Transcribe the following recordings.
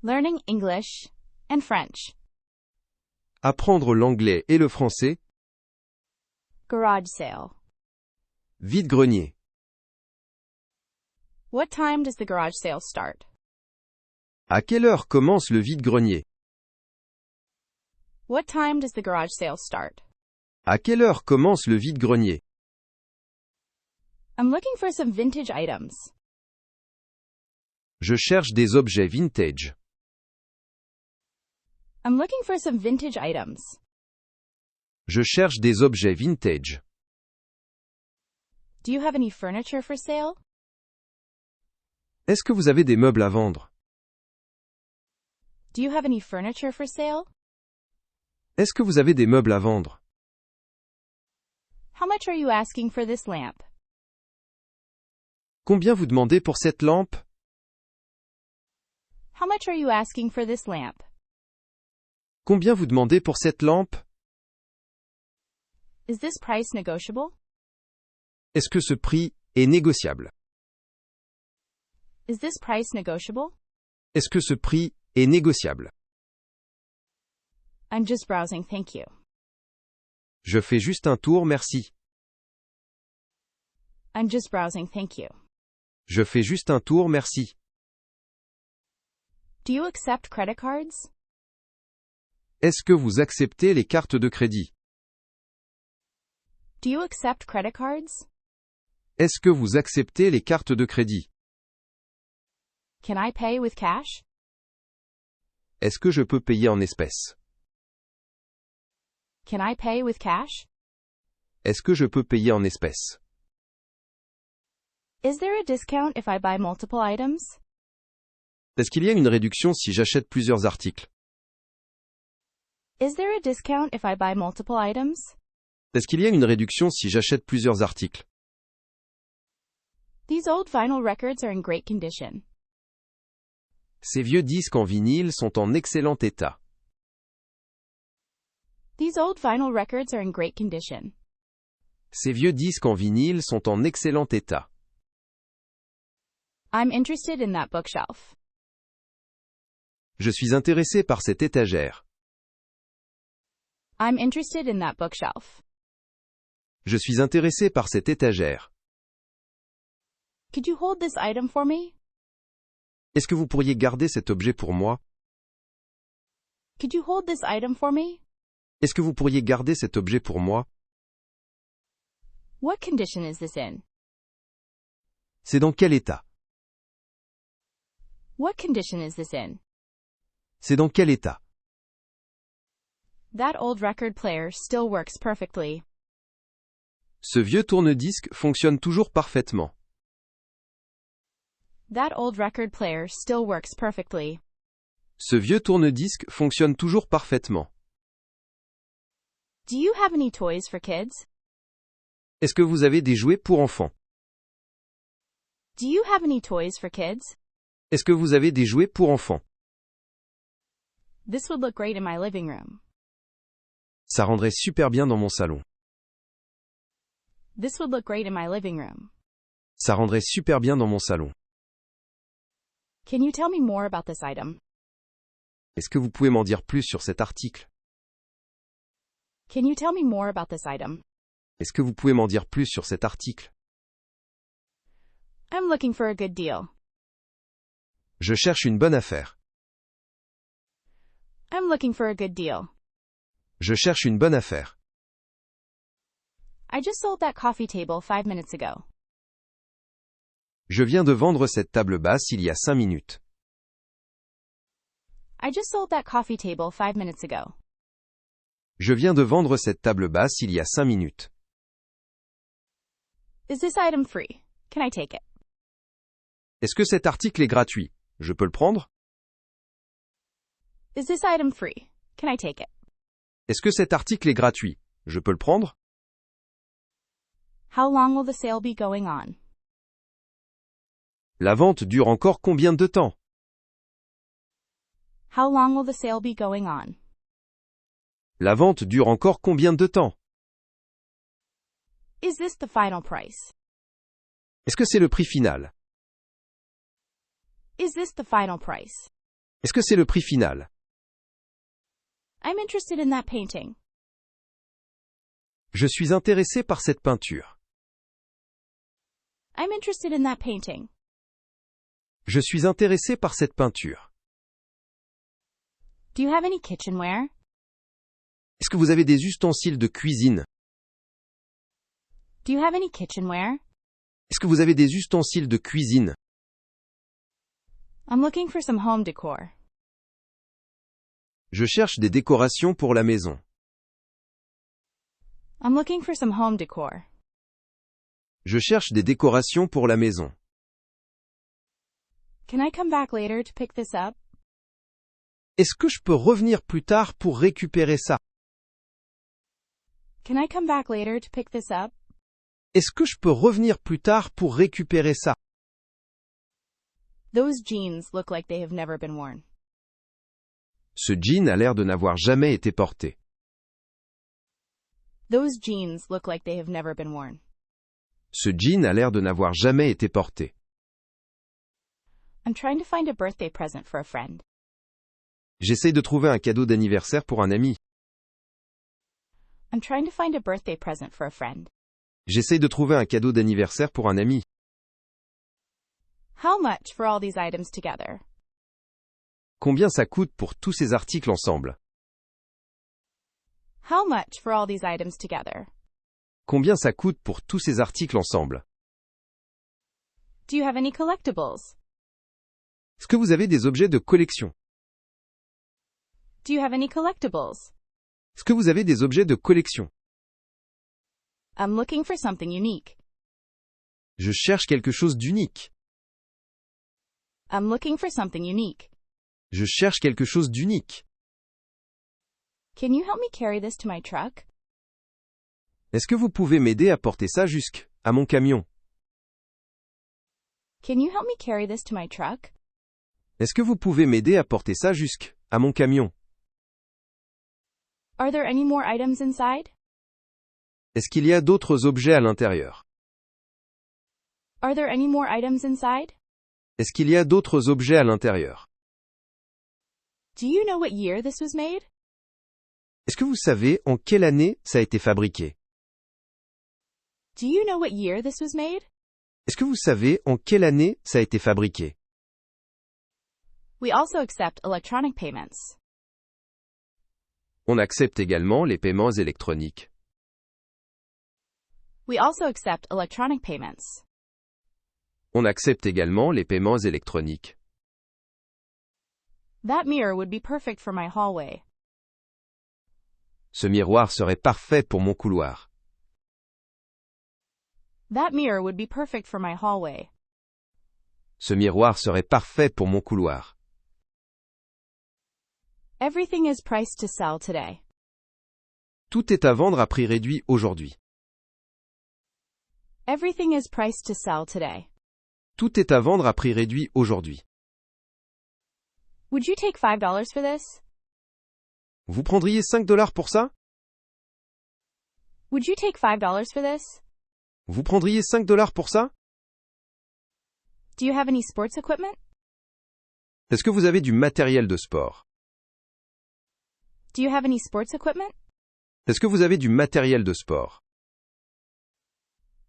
Learning English and French. Apprendre l'anglais et le français. Garage sale. Vide-grenier. What time does the garage sale start? À quelle heure commence le vide-grenier? What time does the garage sale start? À quelle heure commence le vide-grenier? I'm looking for some vintage items. Je cherche des objets vintage. I'm looking for some vintage items. Je cherche des objets vintage. Do you have any furniture for sale? Est-ce que vous avez des meubles à vendre? Do you have any furniture for sale? Est-ce que vous avez des meubles à vendre? How much are you asking for this lamp? Combien vous demandez pour cette lampe? How much are you asking for this lamp? Combien vous demandez pour cette lampe? Is this price negotiable? Est-ce que ce prix est négociable? Is this price negotiable? Est-ce que ce prix est négociable? I'm just browsing, thank you. Je fais juste un tour, merci. I'm just browsing, thank you. Je fais juste un tour, merci. Do you accept credit cards? Est-ce que vous acceptez les cartes de crédit? Do you accept credit cards? Est-ce que vous acceptez les cartes de crédit? Can I pay with cash? Est-ce que je peux payer en espèces? Can I pay with cash? Est-ce que je peux payer en espèces? Is there a discount if I buy multiple items? Est-ce qu'il y a une réduction si j'achète plusieurs articles? Is there a discount if I buy multiple items? Est-ce qu'il y a une réduction si j'achète plusieurs articles? These old vinyl records are in great condition. Ces vieux disques en vinyle sont en excellent état. These old vinyl records are in great condition. Ces vieux disques en vinyle sont en excellent état. I'm interested in that bookshelf. Je suis intéressé par cette étagère. I'm interested in that bookshelf. Je suis intéressé par cette étagère. Could you hold this item for me? Est-ce que vous pourriez garder cet objet pour moi? Could you hold this item for me? Est-ce que vous pourriez garder cet objet pour moi? What condition is this in? C'est dans quel état? What condition is this in? C'est dans quel état? That old record player still works perfectly. Ce vieux tourne-disque fonctionne toujours parfaitement. That old record player still works perfectly. Ce vieux tourne-disque fonctionne toujours parfaitement. Do you have any toys for kids? Est-ce que vous avez des jouets pour enfants? Do you have any toys for kids? Est-ce que vous avez des jouets pour enfants? This would look great in my living room. Ça rendrait super bien dans mon salon. This would look great in my living room. Ça rendrait super bien dans mon salon. Can you tell me more about this item? Est-ce que vous pouvez m'en dire plus sur cet article? Can you tell me more about this item? Est-ce que vous pouvez m'en dire plus sur cet article? I'm looking for a good deal. Je cherche une bonne affaire. I'm looking for a good deal. Je cherche une bonne affaire. I just sold that coffee table 5 minutes ago. Je viens de vendre cette table basse il y a 5 minutes. I just sold that coffee table 5 minutes ago. Je viens de vendre cette table basse il y a 5 minutes. Is this item free? Can I take it? Est-ce que cet article est gratuit? Je peux le prendre? Is this item free? Can I take it? Est-ce que cet article est gratuit? Je peux le prendre? How long will the sale be going on? La vente dure encore combien de temps? How long will the sale be going on? La vente dure encore combien de temps? Is this the final price? Est-ce que c'est le prix final? Is this the final price? Est-ce que c'est le prix final? I'm interested in that painting. Je suis intéressé par cette peinture. I'm interested in that painting. Je suis intéressé par cette peinture. Do you have any kitchenware? Est-ce que vous avez des ustensiles de cuisine? Do you have any kitchenware? Est-ce que vous avez des ustensiles de cuisine? I'm looking for some home decor. Je cherche des décorations pour la maison. I'm looking for some home decor. Je cherche des décorations pour la maison. Can I come back later to pick this up? Est-ce que je peux revenir plus tard pour récupérer ça? Can I come back later to pick this up? Est-ce que je peux revenir plus tard pour récupérer ça? Those jeans look like they have never been worn. Ce jean a l'air de n'avoir jamais été porté. Those jeans look like they have never been worn. Ce jean a l'air de n'avoir jamais été porté. I'm trying to find a birthday present for a friend. J'essaye de trouver un cadeau d'anniversaire pour un ami. I'm trying to find a birthday present for a friend. J'essaye de trouver un cadeau d'anniversaire pour un ami. How much for all these items together? Combien ça coûte pour tous ces articles ensemble? How much for all these items together? Combien ça coûte pour tous ces articles ensemble? Do you have any collectibles? Est-ce que vous avez des objets de collection? Do you have any collectibles? Est-ce que vous avez des objets de collection? I'm looking for something unique. Je cherche quelque chose d'unique. I'm looking for something unique. Je cherche quelque chose d'unique. Can you help me carry this to my truck? Est-ce que vous pouvez m'aider à porter ça jusqu'à mon camion? Can you help me carry this to my truck? Est-ce que vous pouvez m'aider à porter ça jusqu'à mon camion? Are there any more items inside? Est-ce qu'il y a d'autres objets à l'intérieur? Are there any more items inside? Est-ce qu'il y a d'autres objets à l'intérieur? Do you know what year this was made? Est-ce que vous savez en quelle année ça a été fabriqué? Do you know what year this was made? Est-ce que vous savez en quelle année ça a été fabriqué? We also accept electronic payments. On accepte également les paiements électroniques. We also accept electronic payments. On accepte également les paiements électroniques. That mirror would be perfect for my hallway. Ce miroir serait parfait pour mon couloir. That mirror would be perfect for my hallway. Ce miroir serait parfait pour mon couloir. Everything is priced to sell today. Tout est à vendre à prix réduit aujourd'hui. Everything is priced to sell today. Tout est à vendre à prix réduit aujourd'hui. Would you take $5 for this? Vous prendriez $5 pour ça? Would you take $5 for this? Vous prendriez $5 pour ça? Do you have any sports equipment? Est-ce que vous avez du matériel de sport? Do you have any sports equipment? Est-ce que vous avez du matériel de sport?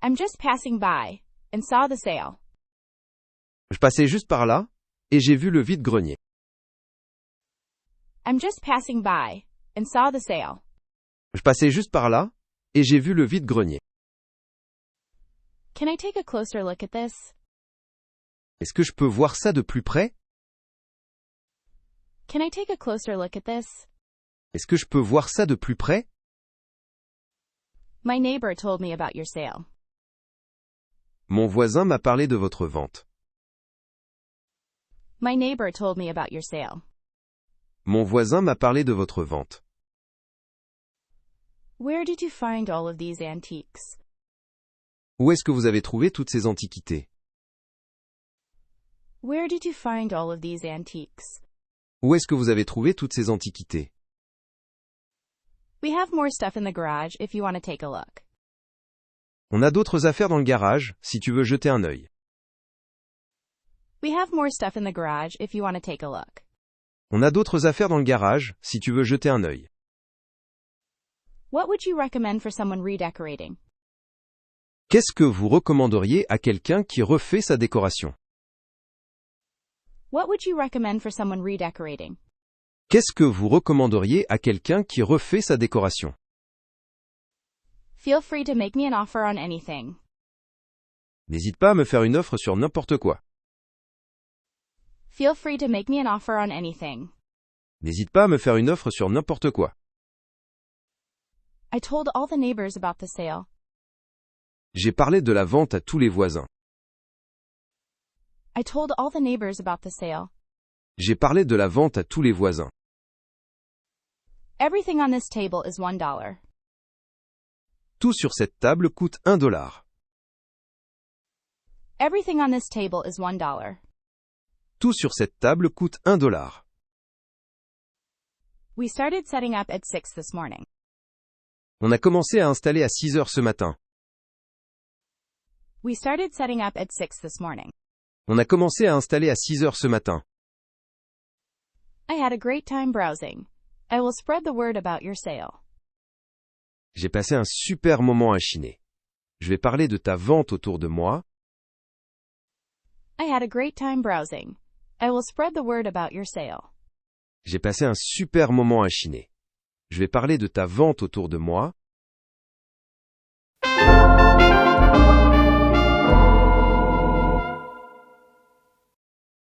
I'm just passing by and saw the sale. Je passais juste par là et j'ai vu le vide-grenier. I'm just passing by and saw the sale. Je passais juste par là et j'ai vu le vide-grenier. Can I take a closer look at this? Est-ce que je peux voir ça de plus près? Can I take a closer look at this? Est-ce que je peux voir ça de plus près? My neighbor told me about your sale. Mon voisin m'a parlé de votre vente. My neighbor told me about your sale. Mon voisin m'a parlé de votre vente. Where did you find all of these antiques? Où est-ce que vous avez trouvé toutes ces antiquités? Where did you find all of these antiques? Où est-ce que vous avez trouvé toutes ces antiquités? We have more stuff in the garage if you want to take a look. On a d'autres affaires dans le garage, si tu veux jeter un œil. We have more stuff in the garage if you want to take a look. On a d'autres affaires dans le garage, si tu veux jeter un œil. What would you recommend for someone redecorating? Qu'est-ce que vous recommanderiez à quelqu'un qui refait sa décoration? What would you recommend for someone redecorating? Qu'est-ce que vous recommanderiez à quelqu'un qui refait sa décoration? Feel free to make me an offer on anything. N'hésite pas à me faire une offre sur n'importe quoi. Feel free to make me an offer on anything. N'hésite pas à me faire une offre sur n'importe quoi. I told all the neighbors about the sale. J'ai parlé de la vente à tous les voisins. I told all the neighbors about the sale. J'ai parlé de la vente à tous les voisins. Everything on this table is $1. Tout sur cette table coûte $1. Everything on this table is $1. Tout sur cette table coûte $1. We started setting up at 6 this morning. On a commencé à installer à 6 heures ce matin. We started setting up at 6 this morning. On a commencé à installer à 6 heures ce matin. I had a great time browsing. I will spread the word about your sale. J'ai passé un super moment à chiner. Je vais parler de ta vente autour de moi. I had a great time browsing. I will spread the word about your sale. J'ai passé un super moment à chiner. Je vais parler de ta vente autour de moi.